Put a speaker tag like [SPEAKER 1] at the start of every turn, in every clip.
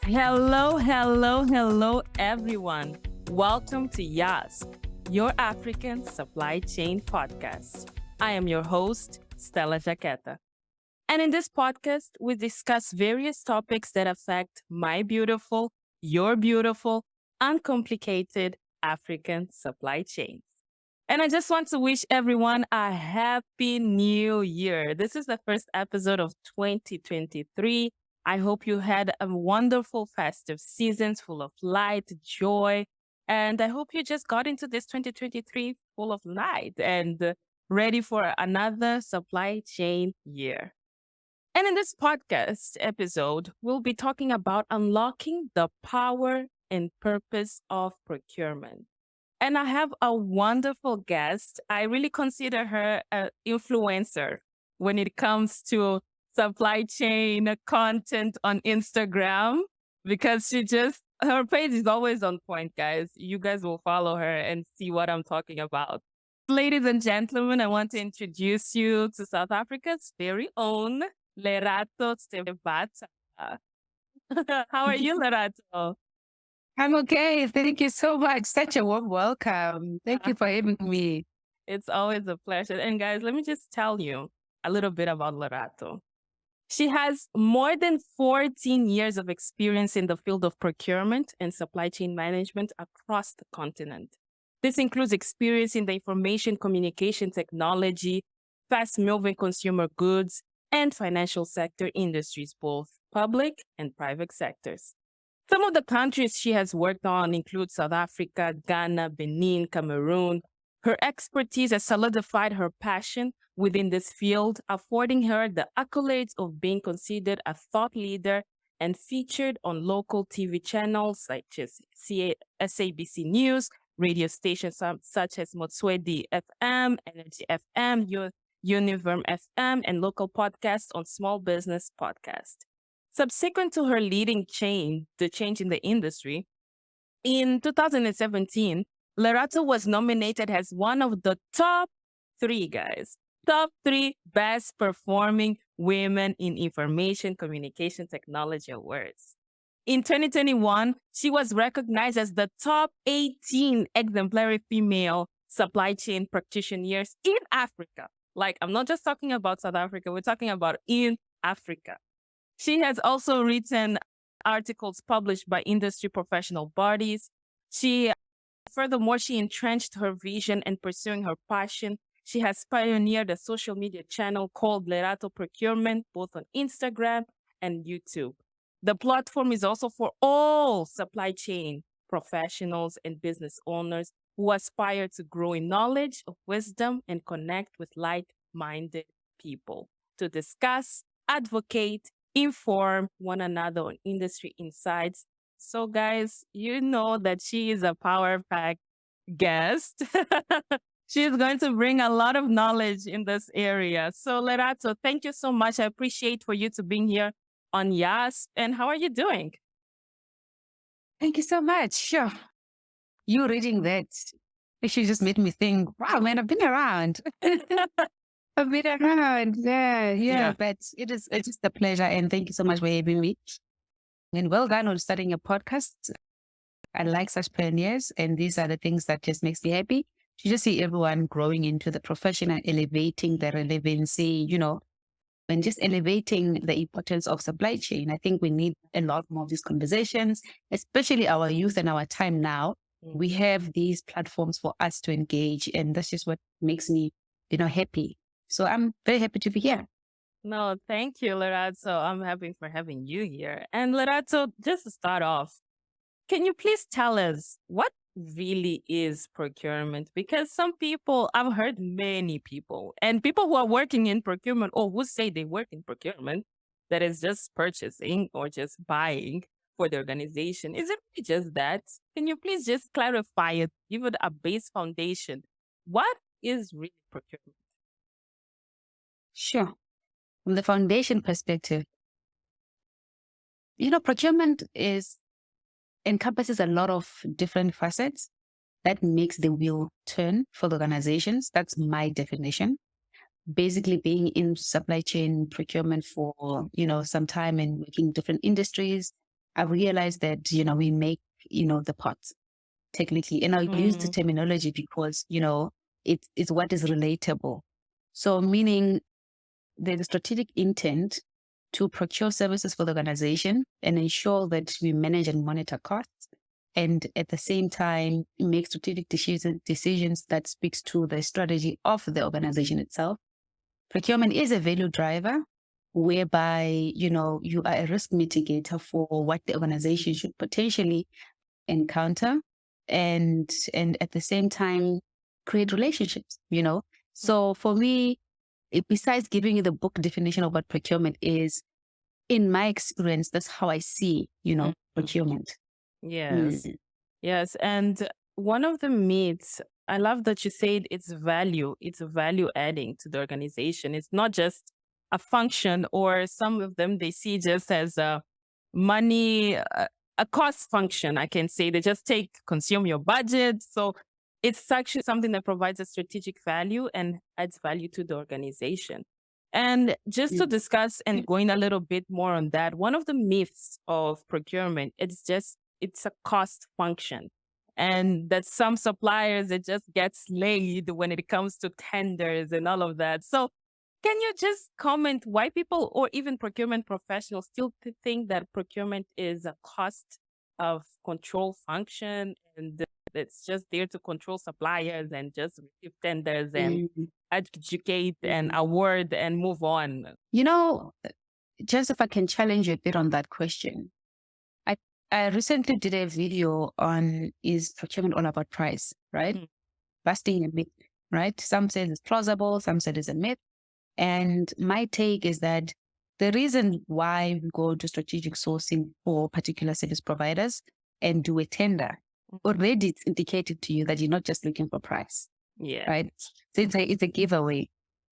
[SPEAKER 1] Hello, hello, hello, everyone. Welcome to YASCP, your African Supply Chain Podcast. I am your host, Stella Jaqueta. And in this podcast, we discuss various topics that affect my beautiful, your beautiful, uncomplicated African supply chains. And I just want to wish everyone a happy new year. This is the first episode of 2023. I hope you had a wonderful festive season full of light, joy, and I hope you just got into this 2023 full of light and ready for another supply chain year. And in this podcast episode, we'll be talking about unlocking the power and purpose of procurement. And I have a wonderful guest. I really consider her an influencer when it comes to supply chain content on Instagram because her page is always on point, guys. You guys will follow her and see what I'm talking about. Ladies and gentlemen, I want to introduce you to South Africa's very own Lerato Sebata. How are you, Lerato?
[SPEAKER 2] I'm okay. Thank you so much. Such a warm welcome. Thank you for having me.
[SPEAKER 1] It's always a pleasure. And guys, let me just tell you a little bit about Lerato. She has more than 14 years of experience in the field of procurement and supply chain management across the continent. This includes experience in the information communication technology, fast-moving consumer goods, and financial sector industries, both public and private sectors. Some of the countries she has worked on include South Africa, Ghana, Benin, Cameroon. Her expertise has solidified her passion within this field, affording her the accolades of being considered a thought leader and featured on local TV channels such as SABC News, radio stations such as Motswedi FM, Energy FM, Univerm FM, and local podcasts on Small Business Podcast. Subsequent to her leading the change in the industry, in 2017, Lerato was nominated as one of the top three best performing women in information communication technology awards. In 2021, she was recognized as the top 18 exemplary female supply chain practitioners in Africa. Like, I'm not just talking about South Africa, we're talking about in Africa. She has also written articles published by industry professional bodies. Furthermore, she entrenched her vision and pursuing her passion. She has pioneered a social media channel called Lerato Procurement, both on Instagram and YouTube. The platform is also for all supply chain professionals and business owners who aspire to grow in knowledge, wisdom, and connect with like-minded people to discuss, advocate, inform one another on industry insights. So, guys, you know that she is a power-packed guest. She is going to bring a lot of knowledge in this area. So, Lerato, thank you so much. I appreciate for you to being here on YAS. And how are you doing?
[SPEAKER 2] Thank you so much. Sure. You reading that actually just made me think, wow, man, I've been around. I've been around. Yeah. But it's just a pleasure. And thank you so much for having me. And well done on starting a podcast. I like such pioneers. And these are the things that just makes me happy to just see everyone growing into the profession and elevating the relevancy, and just elevating the importance of supply chain. I think we need a lot more of these conversations, especially our youth and our time now. We have these platforms for us to engage, and that's just what makes me, happy. So I'm very happy to be here.
[SPEAKER 1] No, thank you, Lerato. I'm happy for having you here. And Lerato, just to start off, can you please tell us what really is procurement? Because some people, I've heard many people, and people who are working in procurement or who say they work in procurement, that is just purchasing or just buying for the organization. Is it really just that? Can you please just clarify it, give it a base foundation? What is really procurement?
[SPEAKER 2] Sure. From the foundation perspective, procurement encompasses a lot of different facets that makes the wheel turn for the organizations. That's my definition. Basically being in supply chain procurement for, some time and working different industries, I realized that, we make, the pots technically. And I use the terminology because, it's what is relatable. So meaning there's a strategic intent to procure services for the organization and ensure that we manage and monitor costs. And at the same time, make strategic decisions that speaks to the strategy of the organization itself. Procurement is a value driver whereby, you are a risk mitigator for what the organization should potentially encounter and at the same time create relationships, So for me, besides giving you the book definition of what procurement is, in my experience, that's how I see, procurement.
[SPEAKER 1] Yes. Yes. And one of the myths, I love that you said it's value adding to the organization. It's not just a function, or some of them they see just as a money, a cost function. I can say they just consume your budget. So it's actually something that provides a strategic value and adds value to the organization. And just to discuss and going a little bit more on that, one of the myths of procurement, it's a cost function. And that some suppliers, it just gets laid when it comes to tenders and all of that. So can you just comment why people or even procurement professionals still think that procurement is a cost of control function, and it's just there to control suppliers and just receive tenders and educate and award and move on?
[SPEAKER 2] Just if I can challenge you a bit on that question. I recently did a video on, is procurement all about price, right? Busting a myth, right? Some say it's plausible, some say it's a myth. And my take is that the reason why we go to strategic sourcing for particular service providers and do a tender, already it's indicated to you that you're not just looking for price.
[SPEAKER 1] Yeah.
[SPEAKER 2] Right? So it's a giveaway.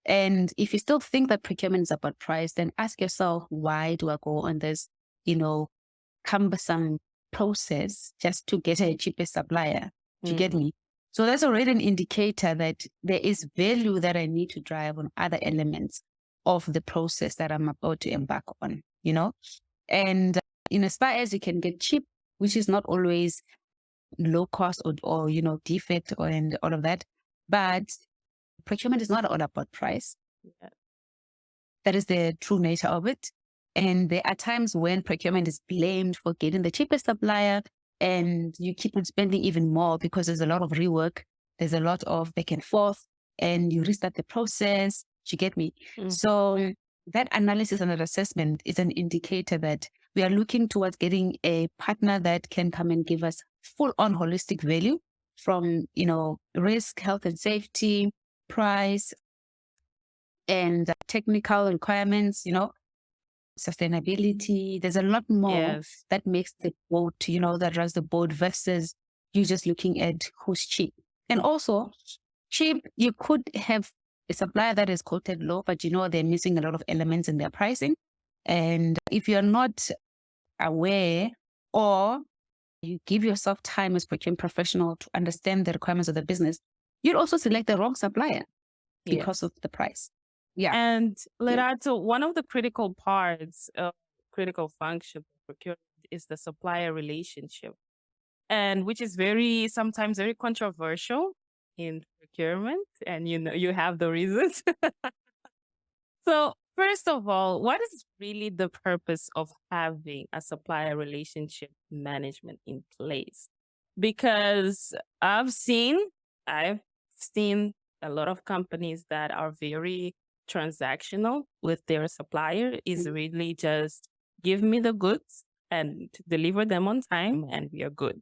[SPEAKER 2] And if you still think that procurement is about price, then ask yourself, why do I go on this, cumbersome process just to get a cheapest supplier? Do you get me? So that's already an indicator that there is value that I need to drive on other elements of the process that I'm about to embark on, And as far as you can get cheap, which is not always low cost or defect and all of that, but procurement is not all about price.
[SPEAKER 1] Yeah.
[SPEAKER 2] That is the true nature of it. And there are times when procurement is blamed for getting the cheapest supplier, and you keep on spending even more because there's a lot of rework, there's a lot of back and forth, and you restart the process. You get me? So that analysis and that assessment is an indicator that we are looking towards getting a partner that can come and give us full-on holistic value from, risk, health and safety, price, and technical requirements, sustainability. There's a lot more that makes the boat, that runs the boat versus you just looking at who's cheap. And also, cheap, you could have a supplier that is quoted low, but they're missing a lot of elements in their pricing. And if you're not aware, or you give yourself time as procurement professional to understand the requirements of the business, you'd also select the wrong supplier because of the price. Yeah.
[SPEAKER 1] And Lerato, one of the critical critical functions of procurement is the supplier relationship, and which is sometimes very controversial in procurement. And you have the reasons. So first of all, what is really the purpose of having a supplier relationship management in place? Because I've seen a lot of companies that are very transactional with their supplier, is really just give me the goods and deliver them on time and we are good.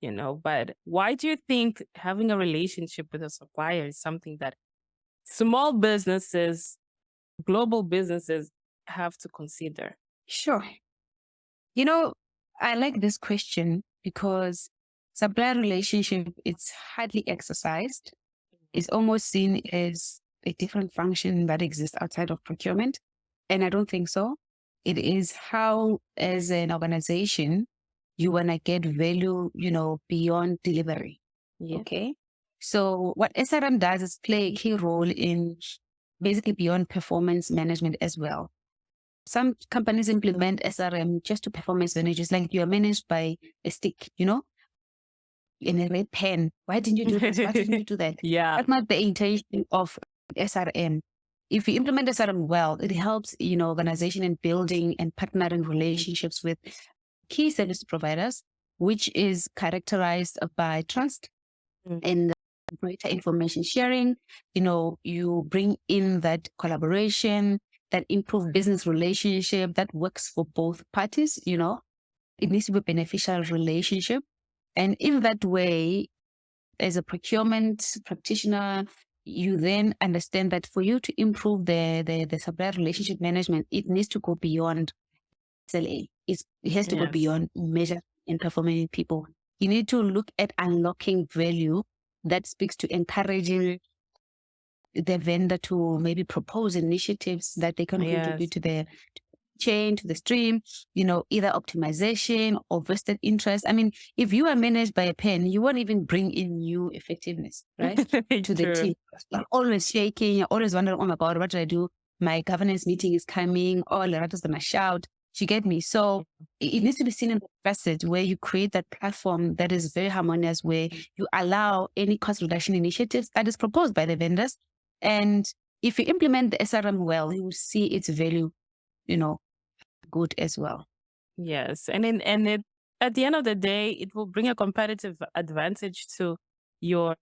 [SPEAKER 1] But why do you think having a relationship with a supplier is something that small businesses, global businesses have to consider?
[SPEAKER 2] Sure. I like this question because supplier relationship, it's hardly exercised. It's almost seen as a different function that exists outside of procurement. And I don't think so. It is how, as an organization, you want to get value, beyond delivery.
[SPEAKER 1] Yeah.
[SPEAKER 2] Okay. So what SRM does is play a key role in basically beyond performance management as well. some companies implement SRM just to performance managers, like you are managed by a stick, in a red pen. Why didn't you do this? Why didn't you do that?
[SPEAKER 1] Yeah.
[SPEAKER 2] That's not the intention of SRM. If you implement SRM well, it helps, organization in building and partnering relationships with key service providers, which is characterized by trust and greater information sharing. You bring in that collaboration, that improve business relationship that works for both parties. It needs to be a beneficial relationship. And in that way, as a procurement practitioner, you then understand that for you to improve the supplier relationship management, it needs to go beyond SLA. It has to go
[SPEAKER 1] Yes.
[SPEAKER 2] beyond measure and performing people. You need to look at unlocking value that speaks to encouraging the vendor to maybe propose initiatives that they can contribute to the chain, to the stream, either optimization or vested interest. I mean, if you are managed by a pen, you won't even bring in new effectiveness, right? To the team. You're always shaking, you're always wondering, oh my God, what do I do? My governance meeting is coming, or Lerato's gonna shout. You get me? So it needs to be seen in a facet where you create that platform that is very harmonious, where you allow any cost reduction initiatives that is proposed by the vendors. And if you implement the SRM well, you will see its value, good as well.
[SPEAKER 1] Yes. And at the end of the day, it will bring a competitive advantage to your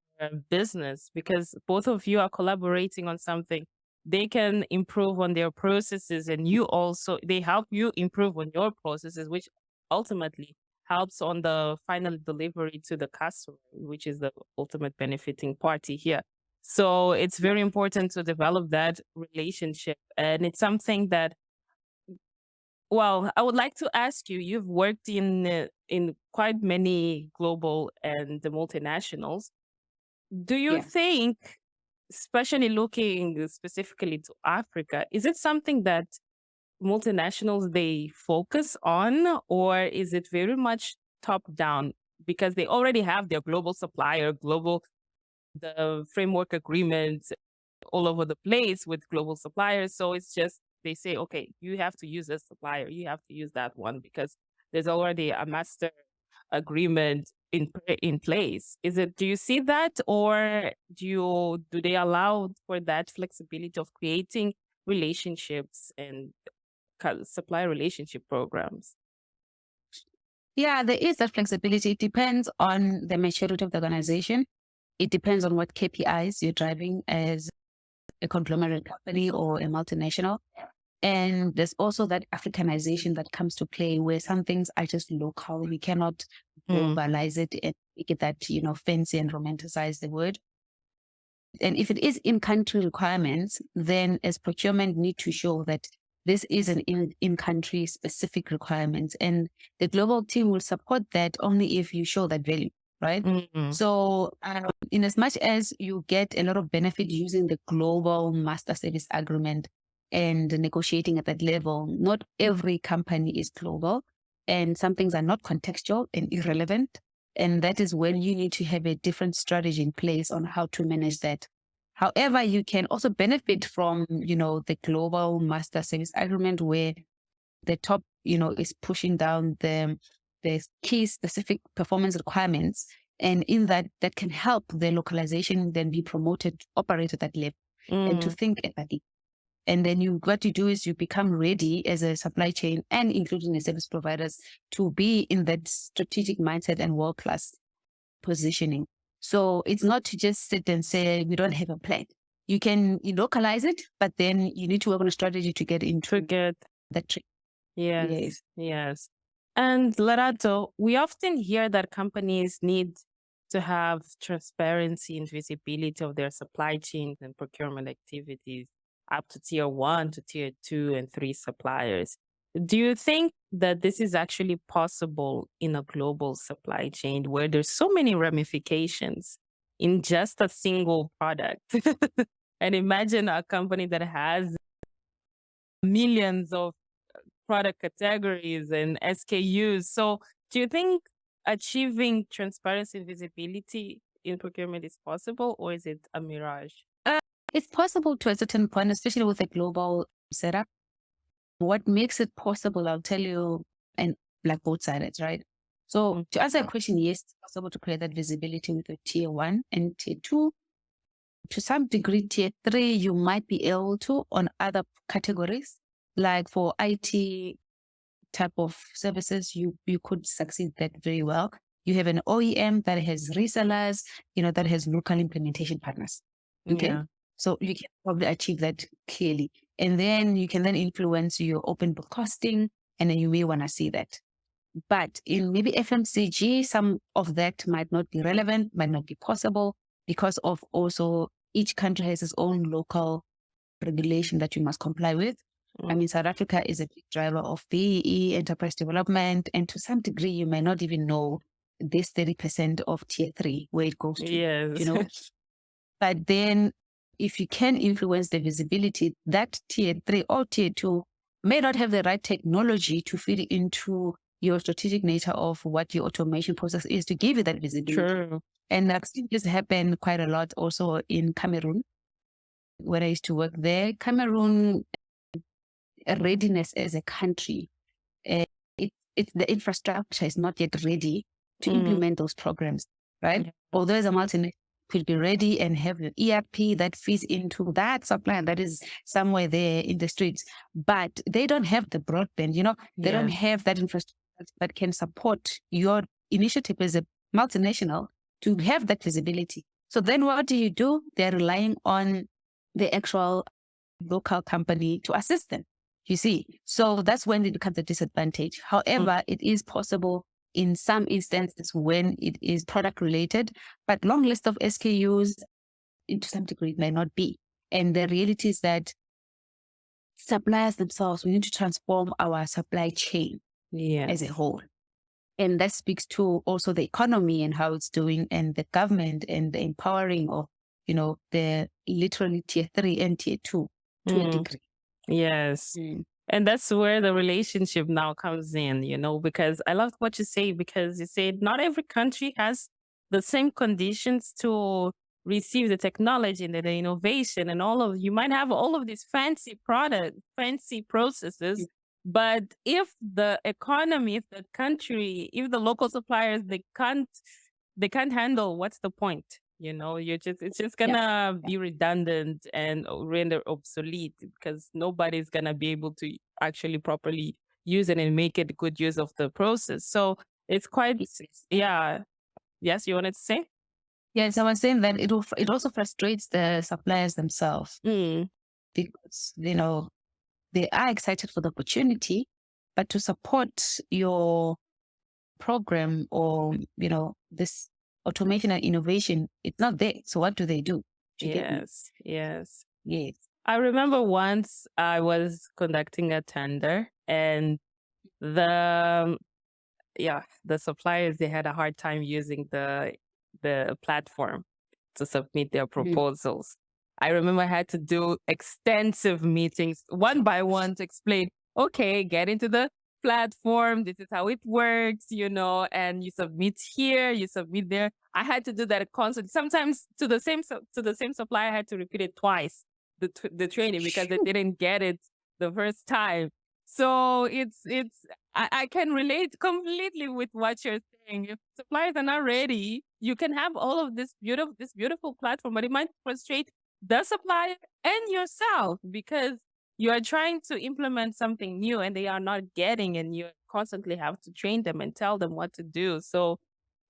[SPEAKER 1] business because both of you are collaborating on something. They can improve on their processes and they help you improve on your processes, which ultimately helps on the final delivery to the customer, which is the ultimate benefiting party here. So it's very important to develop that relationship. And it's something that, well, I would like to ask you, you've worked in quite many global and the multinationals. Do you think, especially looking specifically to Africa, is it something that multinationals they focus on, or is it very much top down because they already have their global supplier, the framework agreements all over the place with global suppliers. So it's just they say, okay, you have to use this supplier, you have to use that one because there's already a master agreement in place. Do you see that, or do they allow for that flexibility of creating relationships and supplier relationship programs?
[SPEAKER 2] Yeah, there is that flexibility. It depends on the maturity of the organization. It depends on what KPIs you're driving as a conglomerate company or a multinational. And there's also that Africanization that comes to play where some things are just local. We cannot globalize it and make it that, fancy and romanticize the word. And if it is in-country requirements, then as procurement need to show that this is an in-country specific requirement. And the global team will support that only if you show that value, right? So in as much as you get a lot of benefit using the global master service agreement and negotiating at that level, not every company is global and some things are not contextual and irrelevant. And that is when you need to have a different strategy in place on how to manage that. However, you can also benefit from, the global master service agreement where the top, is pushing down the key specific performance requirements. And in that can help the localization then be promoted, operate at that level and to think at that level. And then what you do is you become ready as a supply chain and including the service providers to be in that strategic mindset and world-class positioning. So it's not to just sit and say, we don't have a plan. You can localize it, but then you need to work on a strategy to get into that trick.
[SPEAKER 1] Yes. And Lerato, we often hear that companies need to have transparency and visibility of their supply chains and procurement activities up to tier 1 to tier 2 and 3 suppliers. Do you think that this is actually possible in a global supply chain where there's so many ramifications in just a single product? And imagine a company that has millions of product categories and SKUs. So do you think achieving transparency and visibility in procurement is possible, or is it a mirage?
[SPEAKER 2] It's possible to a certain point, especially with a global setup. What makes it possible, I'll tell you, and like both sides, right? So to answer your question, yes, it's possible to create that visibility with a tier 1 and tier 2. To some degree, tier 3, you might be able to on other categories, like for IT type of services, you could succeed that very well. You have an OEM that has resellers, that has local implementation partners. Okay.
[SPEAKER 1] Yeah.
[SPEAKER 2] So you can probably achieve that clearly. And then you can then influence your open book costing, and then you may want to see that. But in maybe FMCG, some of that might not be relevant, might not be possible because of also each country has its own local regulation that you must comply with. I mean, South Africa is a big driver of BEE, enterprise development, and to some degree, you may not even know this 30% of tier 3, where it goes to,
[SPEAKER 1] Yes.
[SPEAKER 2] But then if you can influence the visibility, that tier 3 or tier 2 may not have the right technology to fit into your strategic nature of what your automation process is to give you that visibility.
[SPEAKER 1] True.
[SPEAKER 2] And I've seen this happen quite a lot also in Cameroon, where I used to work there. Cameroon readiness as a country, the infrastructure is not yet ready to implement those programs, right?
[SPEAKER 1] Yeah.
[SPEAKER 2] Although as a multinational could be ready and have an ERP that fits into that supply that is somewhere there in the streets, but they don't have the broadband, they don't have that infrastructure that can support your initiative as a multinational to have that visibility. So then what do? They're relying on the actual local company to assist them. You see, so that's when it becomes a disadvantage. However, it is possible in some instances when it is product related, but long list of SKUs, to some degree, it may not be. And the reality is that suppliers themselves, we need to transform our supply chain as a whole. And that speaks to also the economy and how it's doing, and the government and the empowering of, the literally tier 3 and tier 2 to a degree.
[SPEAKER 1] Yes. And that's where the relationship now comes in, because I love what you say, because you say not every country has the same conditions to receive the technology and the innovation and you might have all of these fancy products, fancy processes. But if the economy, if the country, if the local suppliers, they can't handle, what's the point? It's just gonna be redundant and render obsolete, because nobody's gonna be able to actually properly use it and make it good use of the process. So it's quite, yeah. Yes, you wanted to say?
[SPEAKER 2] Yes, I was saying that it also frustrates the suppliers themselves because, they are excited for the opportunity, but to support your program or, this automation and innovation, it's not there. So what do they do?
[SPEAKER 1] Yes.
[SPEAKER 2] Yes.
[SPEAKER 1] I remember once I was conducting a tender, and the suppliers, they had a hard time using the platform to submit their proposals. I remember I had to do extensive meetings one by one to explain, okay, get into the platform, this is how it works, and you submit here, you submit there. I had to do that constantly. Sometimes to the same supplier, I had to repeat it twice, the training, because they didn't get it the first time. So I can relate completely with what you're saying. If suppliers are not ready, you can have all of this beautiful platform, but it might frustrate the supplier and yourself, because you are trying to implement something new and they are not getting, and you constantly have to train them and tell them what to do. So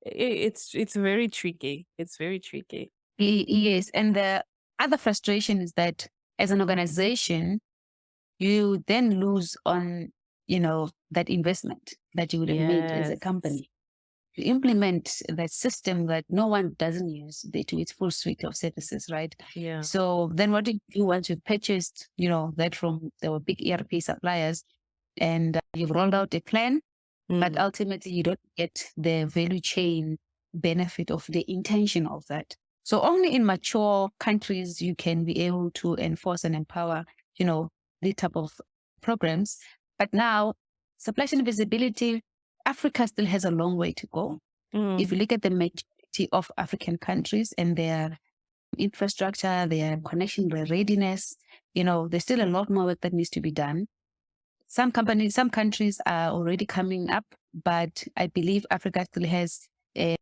[SPEAKER 1] it's very tricky. It's very tricky.
[SPEAKER 2] Yes. And the other frustration is that as an organization, you then lose on, that investment that you would have made as a company. You implement that system that no one doesn't use to its full suite of services, right?
[SPEAKER 1] Yeah.
[SPEAKER 2] So then what do you do once you've purchased, that from the big ERP suppliers, and you've rolled out a plan, but ultimately you don't get the value chain benefit of the intention of that. So only in mature countries you can be able to enforce and empower, the type of programs. But now, supply chain visibility, Africa still has a long way to go. If you look at the majority of African countries and their infrastructure, their connection, their readiness, there's still a lot more work that needs to be done. some countries are already coming up, but I believe Africa still has a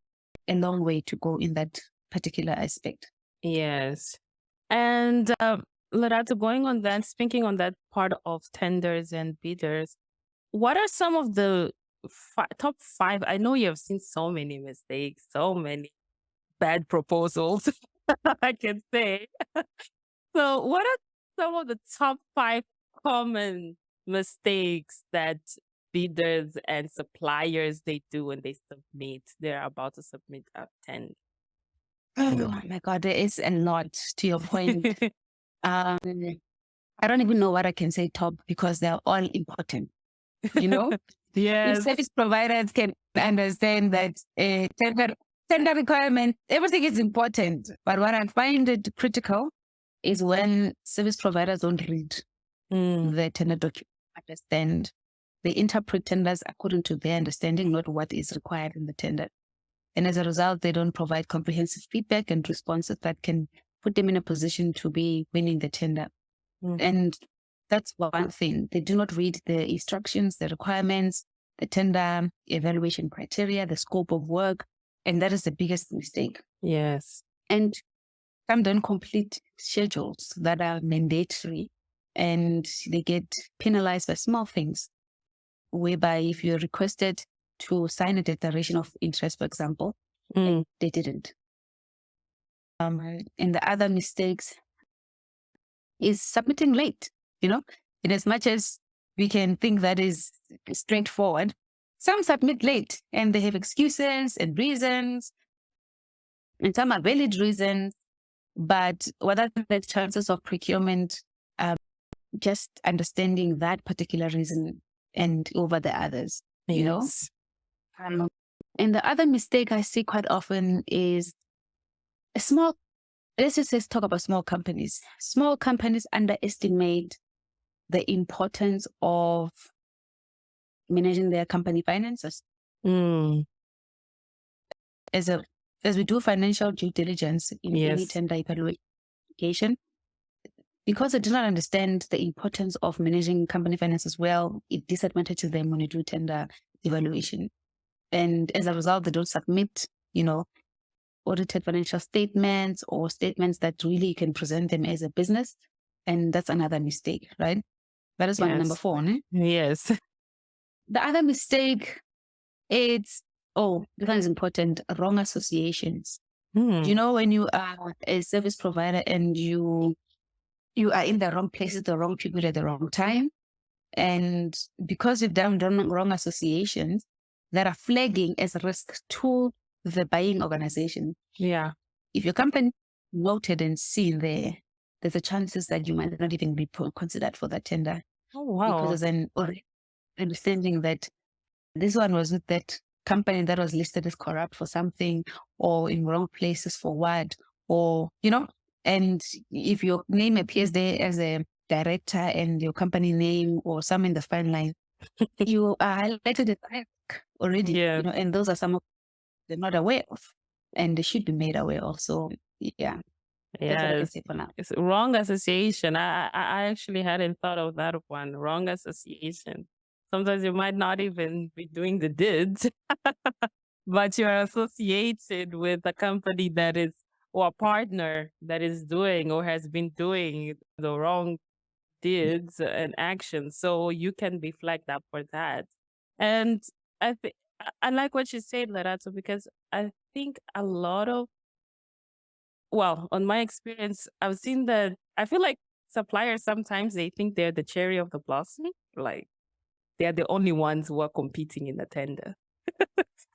[SPEAKER 2] long way to go in that particular aspect.
[SPEAKER 1] Yes. And Lerato, going on that, speaking on that part of tenders and bidders, what are some of the top 5? I know you have seen so many mistakes, so many bad proposals, I can say. So, what are some of the top 5 common mistakes that bidders and suppliers they do when they're about to submit a tender?
[SPEAKER 2] Oh my God, there is a lot to your point. I don't even know what I can say top because they're all important. You know, if
[SPEAKER 1] Yes.
[SPEAKER 2] service providers can understand that tender requirement, everything is important. But what I find it critical is when service providers don't read the tender document, understand. They interpret tenders according to their understanding, not what is required in the tender. And as a result, they don't provide comprehensive feedback and responses that can put them in a position to be winning the tender. And that's one thing. They do not read the instructions, the requirements, the tender evaluation criteria, the scope of work. And that is the biggest mistake.
[SPEAKER 1] Yes.
[SPEAKER 2] And some don't complete schedules that are mandatory, and they get penalized by small things, whereby if you're requested to sign a declaration of interest, for example, and they didn't. And the other mistakes is submitting late, in as much as we can think that is straightforward. Some submit late and they have excuses and reasons, and some are valid reasons. But what are the chances of procurement just understanding that particular reason and over the others,
[SPEAKER 1] Yes.
[SPEAKER 2] And the other mistake I see quite often is let's just talk about small companies. Small companies underestimate the importance of managing their company finances. As we do financial due diligence in any tender evaluation, because they do not understand the importance of managing company finances well, it disadvantages them when you do tender evaluation. And as a result, they don't submit, audited financial statements or statements that really can present them as a business. And that's another mistake, right? That is one number 4. Ne?
[SPEAKER 1] Yes.
[SPEAKER 2] The other mistake is, this one is important, wrong associations. When you are a service provider and you are in the wrong places, the wrong people at the wrong time, and because you've done wrong associations that are flagging as a risk to the buying organization.
[SPEAKER 1] Yeah.
[SPEAKER 2] If your company noted and seen there's a chances that you might not even be considered for that tender.
[SPEAKER 1] Oh, wow.
[SPEAKER 2] Because there's an understanding that this one was with that company that was listed as corrupt for something, or in wrong places for what, or, and if your name appears there as a director and your company name or some in the fine line, you are highlighted as risk already, and those are some of they're not aware of, and they should be made aware of. So, yeah. That's what I can say for now.
[SPEAKER 1] It's wrong association. I actually hadn't thought of that one. Wrong association. Sometimes you might not even be doing the dids, but you're associated with a company that is, or a partner that is doing or has been doing the wrong dids and actions. So you can be flagged up for that. And I like what you said, Lerato, because I think a lot of, on my experience, I've seen that I feel like suppliers sometimes they think they're the cherry of the blossom, like they're the only ones who are competing in the tender.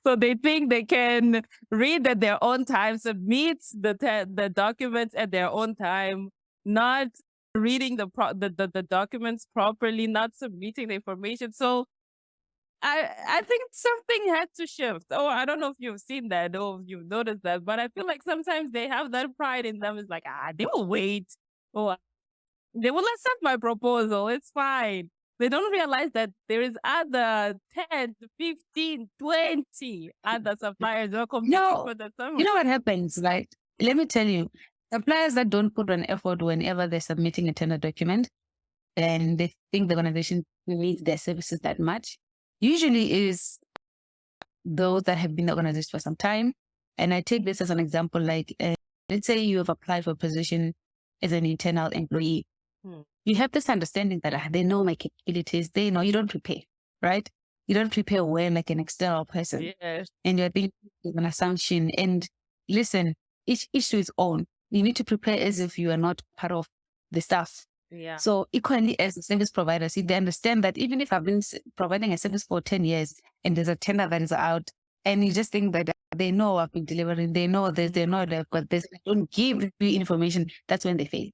[SPEAKER 1] So they think they can read at their own time, submit the documents at their own time, not reading the documents properly, not submitting the information. So I think something had to shift. Oh, I don't know if you've seen that or if you've noticed that, but I feel like sometimes they have that pride in them. It's like, they will wait. Or they will accept my proposal. It's fine. They don't realize that there is other 10, 15, 20 other suppliers who are competing for the same.
[SPEAKER 2] You know what happens? Like, let me tell you, suppliers that don't put an effort whenever they're submitting a tender document, and they think the organization needs their services that much, usually is those that have been in the organization for some time. And I take this as an example, like let's say you have applied for a position as an internal employee. You have this understanding that they know my capabilities. They know you don't prepare, right? You don't prepare well like an external person.
[SPEAKER 1] Yes.
[SPEAKER 2] And you're thinking of an assumption. And listen, each to its own. You need to prepare as if you are not part of the staff.
[SPEAKER 1] Yeah.
[SPEAKER 2] So equally as the service providers, if they understand that even if I've been providing a service for 10 years and there's a tender that is out, and you just think that they know I've been delivering, they know this, they know that, but they don't give you information, that's when they fail.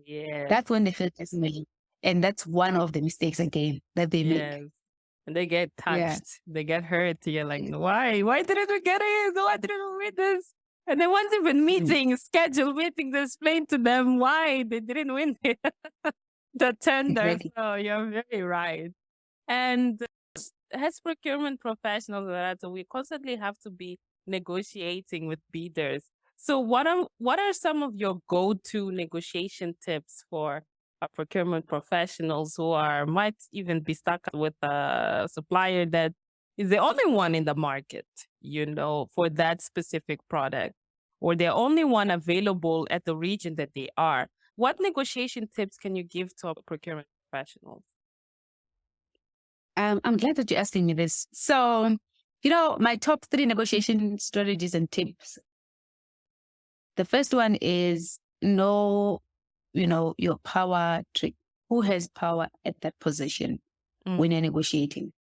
[SPEAKER 1] Yeah.
[SPEAKER 2] That's when they fail personally. And that's one of the mistakes again that they make.
[SPEAKER 1] And they get touched.
[SPEAKER 2] Yeah.
[SPEAKER 1] They get hurt. You're like, why? Why didn't we get it? Why didn't we win this? And then once even meetings, scheduled meetings, explain to them why they didn't win the tender.
[SPEAKER 2] Exactly.
[SPEAKER 1] So you're very right. And as procurement professionals, Lerato, we constantly have to be negotiating with bidders. So what are some of your go-to negotiation tips for procurement professionals who might even be stuck with a supplier that is the only one in the market, for that specific product, or the only one available at the region that they are? What negotiation tips can you give to a procurement professional?
[SPEAKER 2] I'm glad that you're asking me this. So, my top 3 negotiation strategies and tips. The first one is know, your power trick. Who has power at that position when you're negotiating?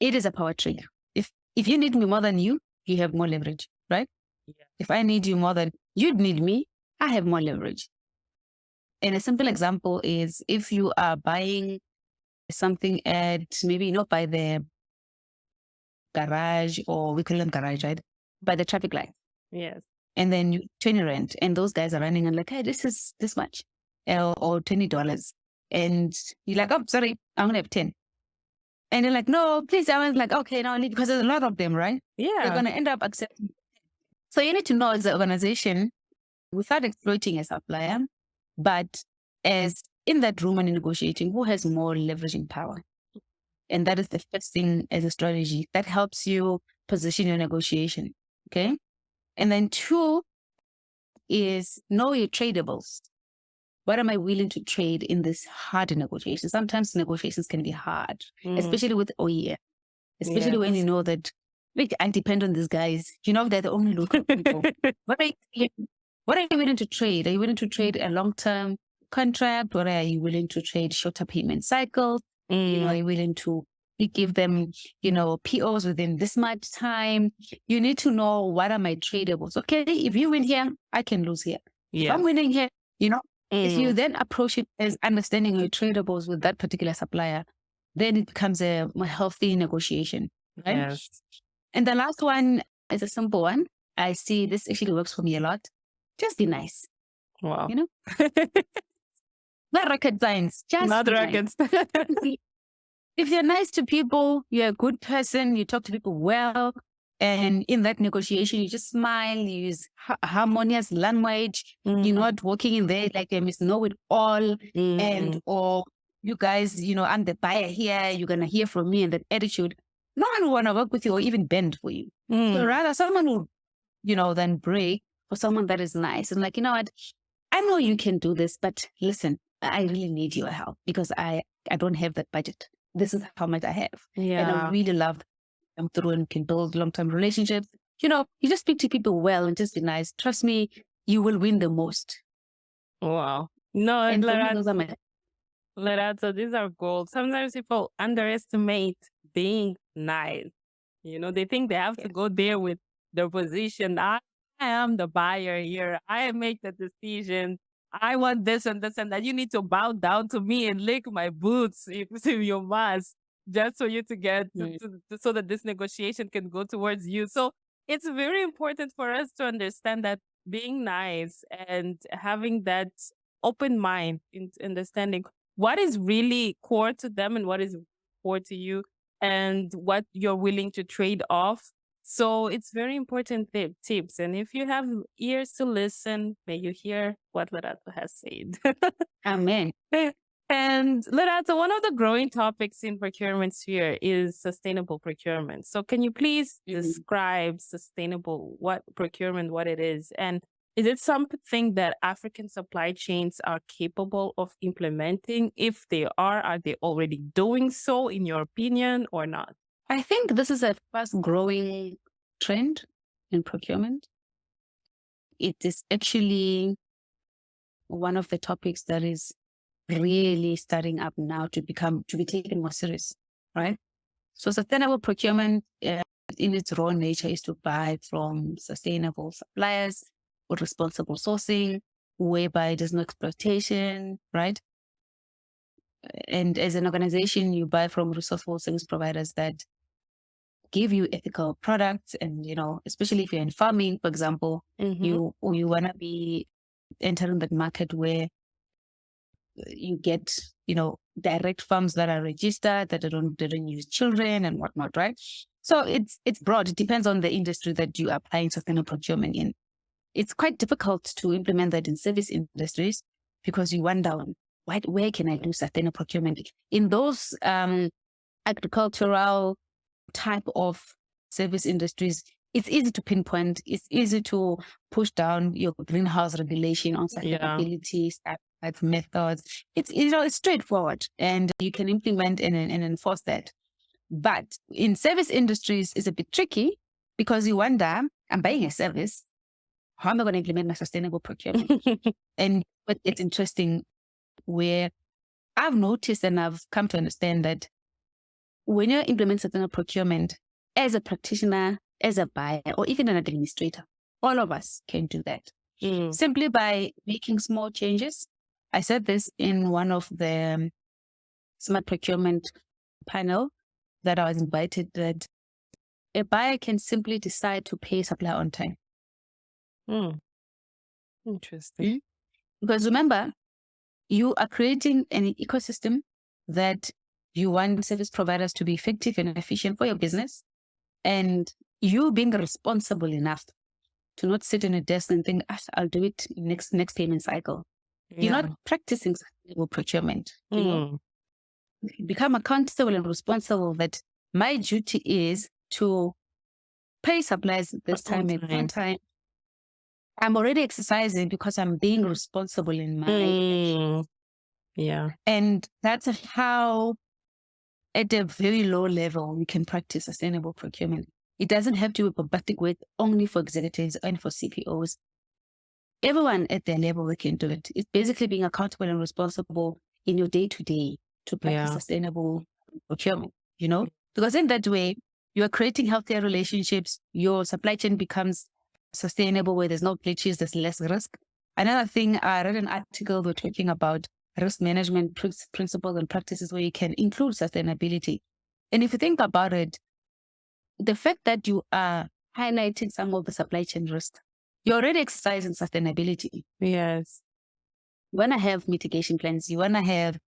[SPEAKER 2] It is a power trick. If you need me more than you have more leverage, right? Yeah. If I need you more than you'd need me, I have more leverage. And a simple example is if you are buying something at maybe not by the garage, or we call them garage, right? By the traffic light.
[SPEAKER 1] Yes.
[SPEAKER 2] And then you turn your rent, and those guys are running and like, hey, this is this much, or $20. And you're like, oh, sorry, I only have 10. And they're like, no, please. I was like, okay, no, I need, because there's a lot of them, right?
[SPEAKER 1] Yeah.
[SPEAKER 2] They're going to end up accepting. So you need to know as an organization, without exploiting a supplier, but as in that room and negotiating, who has more leveraging power? And that is the first thing as a strategy that helps you position your negotiation. Okay. And then 2 is know your tradables. What am I willing to trade in this hard negotiation? Sometimes negotiations can be hard, especially with OEM, especially when you know that, like, I depend on these guys. They're the only local people. What are you willing to trade? Are you willing to trade a long-term contract, or are you willing to trade shorter payment cycles? Are you willing to give them, POs within this much time? You need to know, what are my tradables? Okay, if you win here, I can lose here. Yeah. If I'm winning here, if you then approach it as understanding your tradables with that particular supplier, then it becomes a more healthy negotiation, right? Yes. And the last one is a simple one. I see this actually works for me a lot. Just be nice.
[SPEAKER 1] Wow.
[SPEAKER 2] Not rocket science. Just
[SPEAKER 1] not rocket science.
[SPEAKER 2] If you're nice to people, you're a good person, you talk to people well, and in that negotiation, you just smile, you use harmonious language. You're not walking in there like a Miss Know-it-all, and or you guys, I'm the buyer here, you're going to hear from me, and that attitude. No one will want to work with you or even bend for you. So rather, someone will, then break for someone that is nice. And like, you know what? I know you can do this, but listen, I really need your help because I don't have that budget. This is how much I have. Yeah. And I really love them through and can build long-term relationships. You just speak to people well and just be nice. Trust me, you will win the most.
[SPEAKER 1] Wow. No,
[SPEAKER 2] and
[SPEAKER 1] Lerato, these are gold. Sometimes people underestimate being nice. They think they have to go there with their position. I am the buyer here. I make the decision. I want this and this and that. You need to bow down to me and lick my boots if you must, just for you to get so that this negotiation can go towards you. So it's very important for us to understand that being nice and having that open mind in understanding what is really core to them and what is core to you and what you're willing to trade off. So it's very important tips. And if you have ears to listen, may you hear what Lerato has said.
[SPEAKER 2] Amen.
[SPEAKER 1] And Lerato, one of the growing topics in procurement sphere is sustainable procurement. So can you please describe procurement, what it is? And is it something that African supply chains are capable of implementing? If they are they already doing so in your opinion or not?
[SPEAKER 2] I think this is a fast growing trend in procurement. It is actually one of the topics that is really starting up now to be taken more serious, right? So sustainable procurement in its raw nature is to buy from sustainable suppliers with responsible sourcing, whereby there's no exploitation, right? And as an organization, you buy from resourceful service providers that give you ethical products. And, especially if you're in farming, for example, you want to be entering the market where you get, direct farms that are registered, that don't use children and whatnot, right? So it's broad. It depends on the industry that you are applying sustainable procurement in. It's quite difficult to implement that in service industries because you wonder, where can I do sustainable procurement? In those agricultural type of service industries, it's easy to pinpoint. It's easy to push down your greenhouse regulation on sustainability type methods. It's straightforward, and you can implement and enforce that. But in service industries, it's a bit tricky because you wonder, I'm buying a service, how am I going to implement my sustainable procurement? And but it's interesting where I've noticed and I've come to understand that when you implement sustainable procurement as a practitioner, as a buyer, or even an administrator, all of us can do that simply by making small changes. I said this in one of the smart procurement panel that I was invited, that a buyer can simply decide to pay supplier on time.
[SPEAKER 1] Interesting.
[SPEAKER 2] Because remember, you are creating an ecosystem that you want service providers to be effective and efficient for your business. And you being responsible enough to not sit in a desk and think, I'll do it next payment cycle. Yeah. You're not practicing sustainable procurement. You become accountable and responsible that my duty is to pay suppliers this time and one time. I'm already exercising because I'm being responsible in my
[SPEAKER 1] Yeah.
[SPEAKER 2] And that's how, at a very low level, we can practice sustainable procurement. It doesn't have to be bombastic with only for executives and for CPOs. Everyone at their level, we can do it. It's basically being accountable and responsible in your day-to-day to practice sustainable procurement, Because in that way, you are creating healthier relationships. Your supply chain becomes sustainable where there's no glitches, there's less risk. Another thing, I read an article we're talking about risk management principles and practices where you can include sustainability. And if you think about it, the fact that you are highlighting some of the supply chain risks, you're already exercising sustainability.
[SPEAKER 1] Yes.
[SPEAKER 2] You want to have mitigation plans. You want to have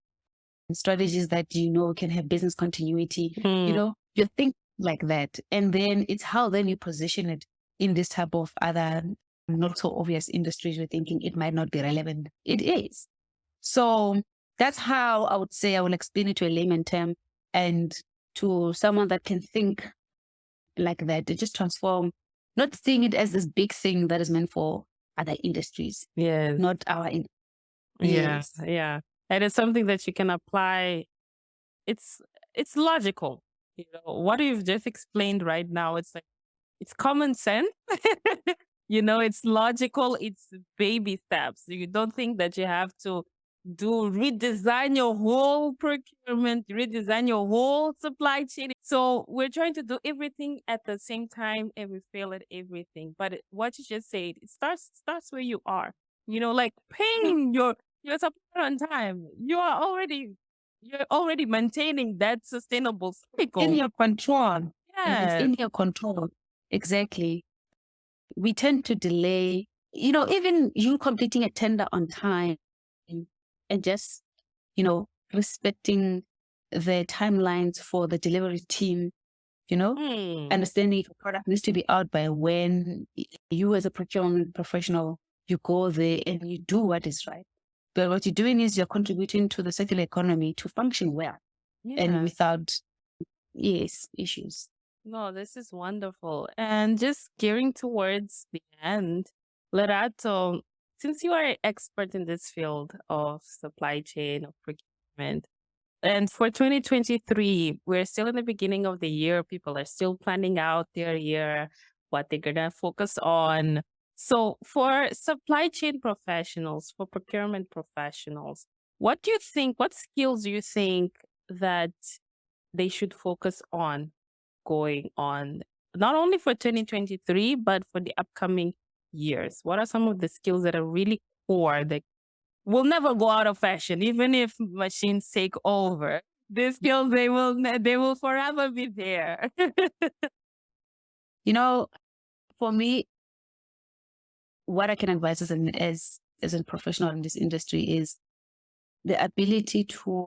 [SPEAKER 2] strategies that can have business continuity. You think like that. And then it's how then you position it in this type of other not so obvious industries. You're thinking it might not be relevant. It is. So that's how I would say I will explain it to a layman term and to someone that can think like that. They just transform, not seeing it as this big thing that is meant for other industries.
[SPEAKER 1] Yes.
[SPEAKER 2] Not our industry.
[SPEAKER 1] Yes. Yeah. And it's something that you can apply. It's logical. What you've just explained right now, it's common sense. It's logical. It's baby steps. You don't think that you have to redesign your whole procurement, redesign your whole supply chain. So we're trying to do everything at the same time and we fail at everything. But what you just said, it starts where you are. Like paying your supplier on time. You're already maintaining that sustainable cycle.
[SPEAKER 2] In your control.
[SPEAKER 1] Yeah.
[SPEAKER 2] It's in your control. Exactly. We tend to delay, even you completing a tender on time and just, respecting the timelines for the delivery team, understanding if a product needs to be out by when. You as a procurement professional, you go there and you do what is right. But what you're doing is you're contributing to the circular economy to function well and without, issues.
[SPEAKER 1] No, this is wonderful. And just gearing towards the end, Lerato, since you are an expert in this field of supply chain, of procurement, and for 2023, we're still in the beginning of the year. People are still planning out their year, what they're going to focus on. So, for supply chain professionals, for procurement professionals, what do you think, what skills do you think that they should focus on going on, not only for 2023, but for the upcoming years? What are some of the skills that are really core that will never go out of fashion, even if machines take over? These skills, they will forever be there.
[SPEAKER 2] For me, what I can advise as a professional in this industry is the ability to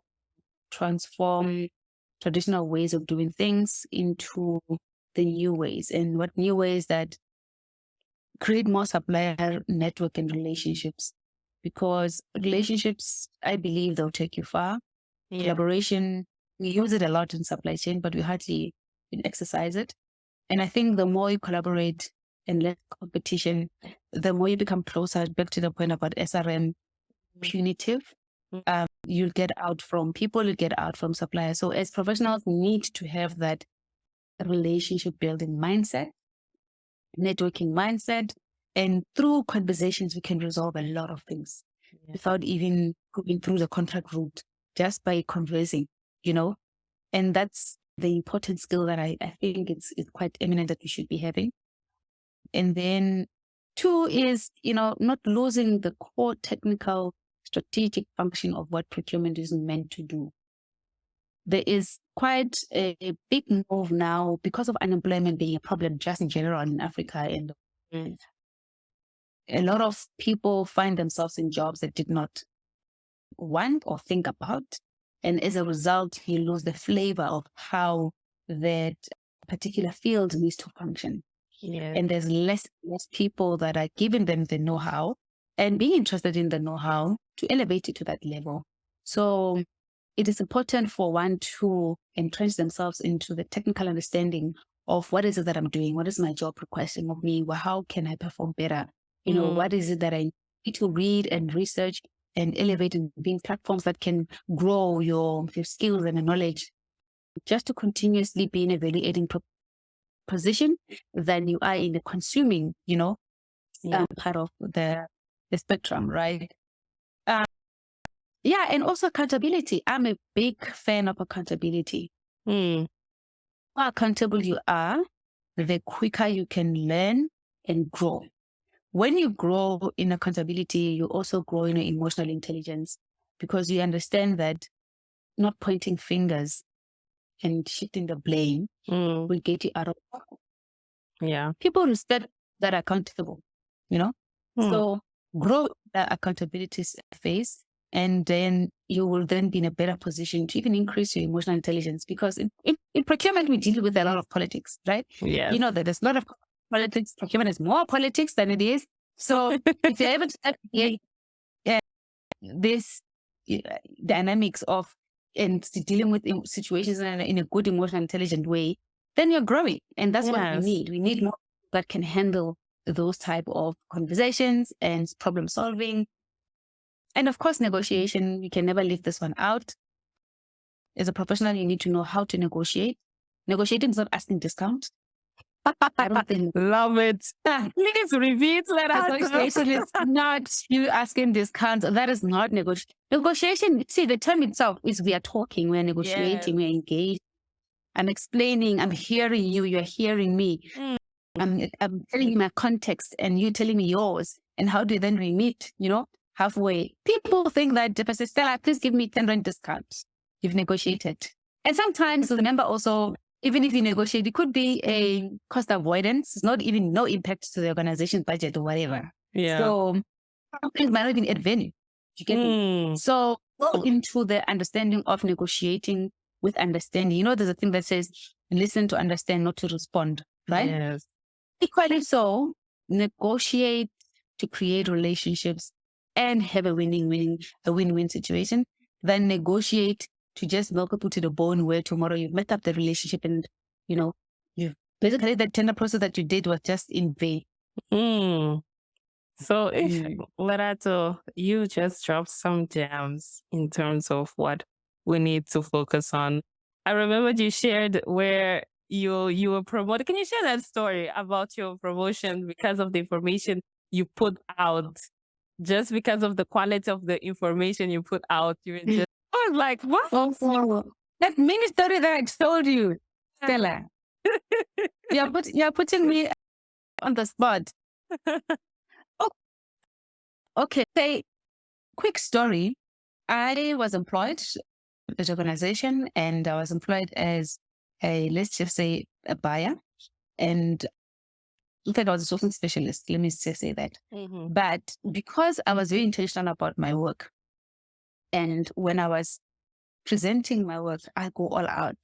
[SPEAKER 2] transform traditional ways of doing things into the new ways. And what new ways that create more supplier network and relationships, because relationships, I believe, they'll take you far. Collaboration, we use it a lot in supply chain, but we hardly exercise it. And I think the more you collaborate and less competition, the more you become closer. Back to the point about SRM, punitive. You'll get out from people, you get out from suppliers. So as professionals, we need to have that relationship building mindset, networking mindset, and through conversations, we can resolve a lot of things without even going through the contract route, just by conversing, and that's the important skill that I think it's quite eminent that we should be having. And then 2 is, not losing the core technical strategic function of what procurement is meant to do. There is quite a big move now because of unemployment being a problem just in general in Africa. And a lot of people find themselves in jobs that did not want or think about. And as a result, you lose the flavor of how that particular field needs to function. And there's less people that are giving them the know-how and being interested in the know-how to elevate it to that level. So it is important for one to entrench themselves into the technical understanding of what is it that I'm doing? What is my job requesting of me? Well, how can I perform better? What is it that I need to read and research and elevate and being platforms that can grow your skills and knowledge, just to continuously be in a value-adding position than you are in the consuming, part of the spectrum, right? And also accountability. I'm a big fan of accountability. The more accountable you are, the quicker you can learn and grow. When you grow in accountability, you also grow in emotional intelligence, because you understand that not pointing fingers and shifting the blame will get you out of trouble. People respect that accountable, So grow that accountability phase, and then you will then be in a better position to even increase your emotional intelligence, because in procurement, we deal with a lot of politics, right? You know that there's a lot of politics. Procurement is more politics than it is. So if you're able to this dynamics of and dealing with situations in a good emotional intelligent way, then you're growing. And that's what we need. We need more that can handle those type of conversations and problem solving. And of course, negotiation, you can never leave this one out. As a professional, you need to know how to negotiate. Negotiating is not asking discount. I don't think.
[SPEAKER 1] Love it. Please repeat that.
[SPEAKER 2] Negotiation is not you asking discounts. That is not negotiation. Negotiation, see, the term itself is we are talking, we're negotiating, we're engaged. I'm explaining, I'm hearing you, you're hearing me. I'm telling you my context and you telling me yours. And how do then we meet, halfway? People think that the person, Stella, please give me 10 rand discount. You've negotiated. And sometimes remember also, even if you negotiate, it could be a cost avoidance. It's not even no impact to the organization's budget or whatever. So companies might not even add value. You get me? So go into the understanding of negotiating with understanding. There's a thing that says, listen to understand, not to respond, right?
[SPEAKER 1] Yes.
[SPEAKER 2] Equally so, negotiate to create relationships and have a win-win situation than negotiate to just milk people to the bone where tomorrow you've met up the relationship and, you've basically the tender process that you did was just in vain.
[SPEAKER 1] Mm. So,
[SPEAKER 2] Mm.
[SPEAKER 1] Lerato, you just dropped some gems in terms of what we need to focus on. I remembered you shared where you were promoted. Can you share that story about your promotion because of the information you put out? Just because of the quality of the information you put out, you were just I was like, what?
[SPEAKER 2] Oh, that mini story that I told you, Stella. You're putting me on the spot. Oh, okay. Say, quick story. I was employed at the organization and I was employed as let's just say a buyer. And in fact, I was a sourcing specialist. Let me just say that.
[SPEAKER 1] Mhm.
[SPEAKER 2] But because I was very intentional about my work, and when I was presenting my work, I go all out.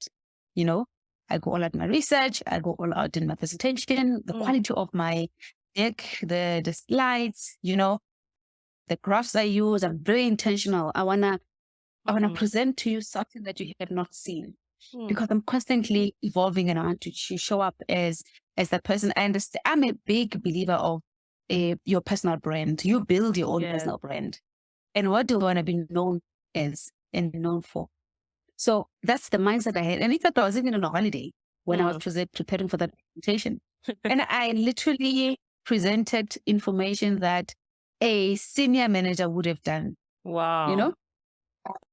[SPEAKER 2] I go all out in my research. I go all out in my presentation. The quality of my deck, the slides, the graphs I use. I'm very intentional. I wanna present to you something that you have not seen because I'm constantly evolving and I want to show up as that person. I understand. I'm a big believer of your personal brand. You build your own personal brand, and what do you want to be known as and known for? So that's the mindset I had. And in fact, I was even on a holiday when I was preparing for that presentation, and I literally presented information that a senior manager would have done.
[SPEAKER 1] Wow.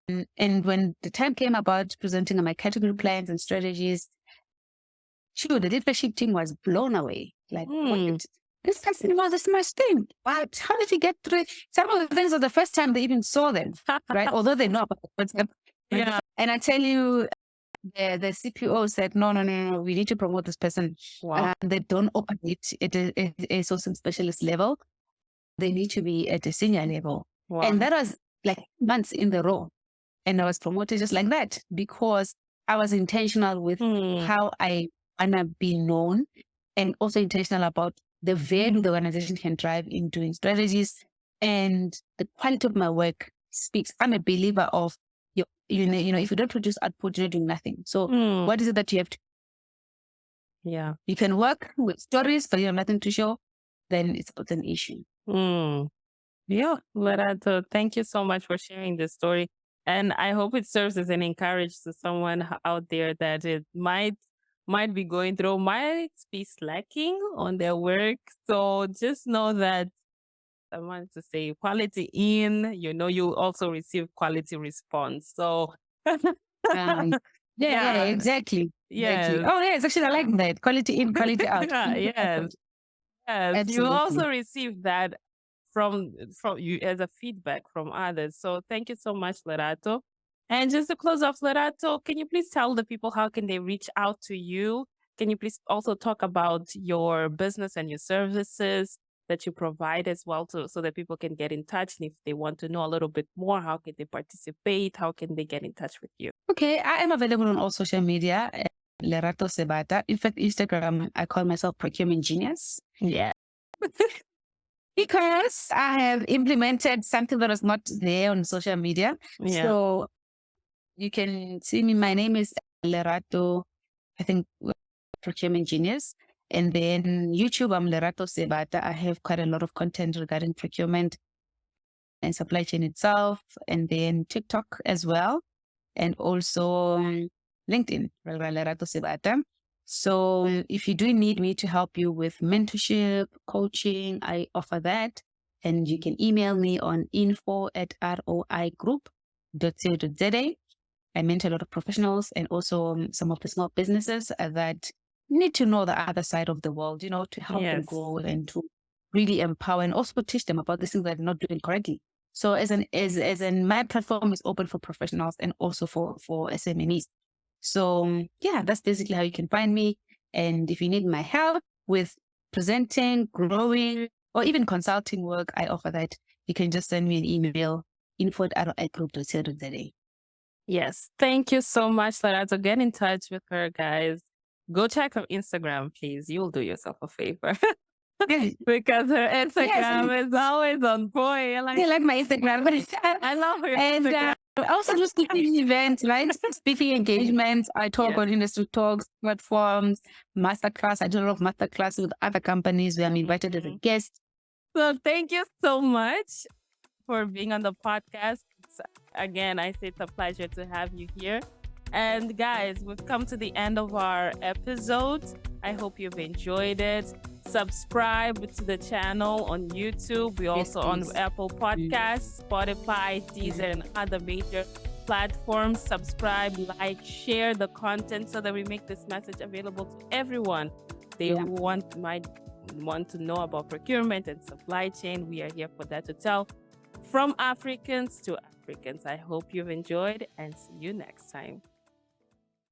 [SPEAKER 2] And when the time came about presenting my category plans and strategies, the leadership team was blown away. Like, what? This person was a smash thing. What? How did he get through it? Some of the things are the first time they even saw them, right? Although they know about what's happening.
[SPEAKER 1] Yeah.
[SPEAKER 2] And I tell you, the CPO said, no, we need to promote this person.
[SPEAKER 1] Wow.
[SPEAKER 2] They don't operate at a sourcing specialist level. They need to be at a senior level.
[SPEAKER 1] Wow.
[SPEAKER 2] And that was like months in the row. And I was promoted just like that because I was intentional with how I want to be known and also intentional about the value the organization can drive in doing strategies and the quality of my work speaks. I'm a believer of, if you don't produce output, you're doing nothing. So what is it that you have to?
[SPEAKER 1] Yeah.
[SPEAKER 2] You can work with stories, but you have nothing to show, then it's an issue.
[SPEAKER 1] Yeah, Lerato, thank you so much for sharing this story. And I hope it serves as an encouragement to someone out there that it might be going through, might be slacking on their work. So just know that I wanted to say quality in, you also receive quality response. So
[SPEAKER 2] yeah, exactly.
[SPEAKER 1] Yes.
[SPEAKER 2] Oh, yes, actually, I like that. Quality in, quality out.
[SPEAKER 1] Yes. Yes. You
[SPEAKER 2] Absolutely.
[SPEAKER 1] also receive that from you as a feedback from others. So thank you so much, Lerato. And just to close off, Lerato, can you please tell the people how can they reach out to you? Can you please also talk about your business and your services that you provide as well so that people can get in touch? And if they want to know a little bit more, how can they participate? How can they get in touch with you?
[SPEAKER 2] Okay, I am available on all social media. Lerato Sebata. In fact, Instagram, I call myself Procurement Genius.
[SPEAKER 1] Yeah.
[SPEAKER 2] Because I have implemented something that was not there on social media.
[SPEAKER 1] Yeah.
[SPEAKER 2] So you can see me. My name is Lerato, I think, Procurement Genius. And then YouTube, I'm Lerato Sebata. I have quite a lot of content regarding procurement and supply chain itself. And then TikTok as well. And also LinkedIn, Lerato Sebata. So if you do need me to help you with mentorship, coaching, I offer that. And you can email me on info@roigroup.co.za. I mentor a lot of professionals and also some of the small businesses that need to know the other side of the world, to help them grow and to really empower and also teach them about the things that they're not doing correctly. So as my platform is open for professionals and also for SMEs. So yeah, that's basically how you can find me. And if you need my help with presenting, growing, or even consulting work, I offer that. You can just send me an email, info@roigroup.co.za.
[SPEAKER 1] Yes. Thank you so much, Lerato. Get in touch with her, guys. Go check her Instagram, please. You'll do yourself a favor.
[SPEAKER 2] Yeah.
[SPEAKER 1] because her Instagram
[SPEAKER 2] Yes.
[SPEAKER 1] is always on point. You're like,
[SPEAKER 2] They like my Instagram, but
[SPEAKER 1] I love her
[SPEAKER 2] and
[SPEAKER 1] Instagram.
[SPEAKER 2] also do speaking events, right? Speaking engagements. I talk
[SPEAKER 1] Yes.
[SPEAKER 2] on industry talks, platforms, masterclass. I do a lot of masterclass with other companies where I'm invited as a guest.
[SPEAKER 1] So thank you so much for being on the podcast. Again, I say it's a pleasure to have you here. And guys, we've come to the end of our episode. I hope you've enjoyed it. Subscribe to the channel on YouTube. We're
[SPEAKER 2] Yes,
[SPEAKER 1] also on
[SPEAKER 2] please.
[SPEAKER 1] Apple Podcasts, Spotify, Deezer, and other major platforms. Subscribe, like, share the content so that we make this message available to everyone. They
[SPEAKER 2] Yeah.
[SPEAKER 1] who might want to know about procurement and supply chain. We are here for that to tell from Africans to Africans. I hope you've enjoyed and see you next time.